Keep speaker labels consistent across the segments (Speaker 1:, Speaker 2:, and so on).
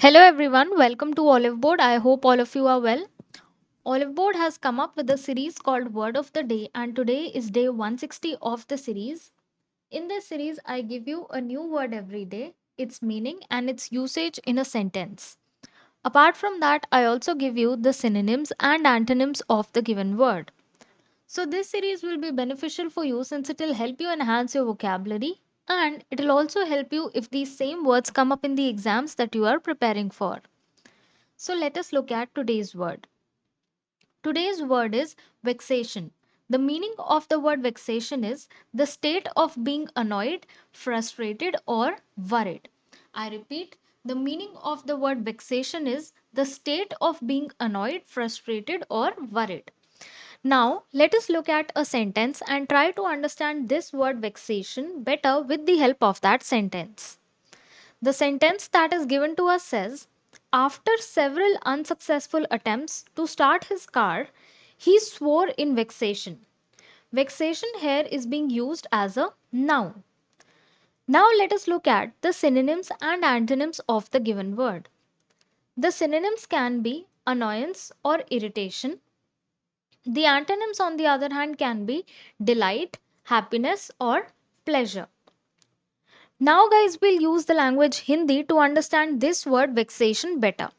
Speaker 1: Hello everyone, welcome to Oliveboard. I hope all of you are well. Oliveboard has come up with a series called Word of the Day, and today is day 160 of the series. In this series, I give you a new word every day, its meaning, and its usage in a sentence. Apart from that, I also give you the synonyms and antonyms of the given word. So, this series will be beneficial for you since it will help you enhance your vocabulary and it will also help you if these same words come up in the exams that you are preparing for. So let us look at today's word. Today's word is vexation. The meaning of the word vexation is the state of being annoyed, frustrated, or worried. I repeat, the meaning of the word vexation is the state of being annoyed, frustrated, or worried. Now, let us look at a sentence and try to understand this word vexation better with the help of that sentence. The sentence that is given to us says, after several unsuccessful attempts to start his car, he swore in vexation. Vexation here is being used as a noun. Now let us look at the synonyms and antonyms of the given word. The synonyms can be annoyance or irritation. The antonyms, on the other hand, can be delight, happiness, or pleasure. Now, guys, we'll use the language Hindi to understand this word vexation better.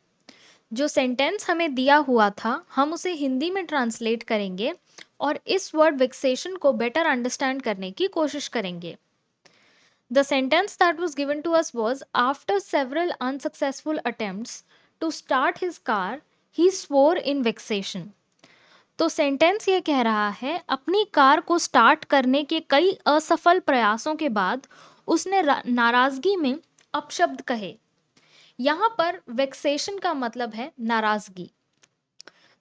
Speaker 1: जो sentence हमें दिया हुआ था हम उसे हिंदी में translate करेंगे और इस वर्ड विक्सेशन को बेटर अंडरस्टैंड करने की कोशिश करेंगे. The sentence that was given to us was after several unsuccessful attempts to start his car, he swore in vexation. तो सेंटेंस ये कह रहा है अपनी कार को स्टार्ट करने के कई असफल प्रयासों के बाद उसने नाराजगी में अपशब्द कहे. यहाँ पर वेक्सेशन का मतलब है नाराजगी.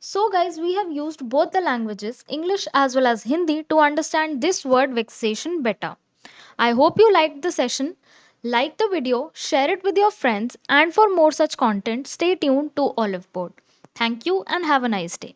Speaker 1: So guys, we have used both the languages, English as well as Hindi, to understand this word vexation better. I hope you liked the session. Like the video, share it with your friends, and for more such content, stay tuned to Oliveboard. Thank you and have a nice day.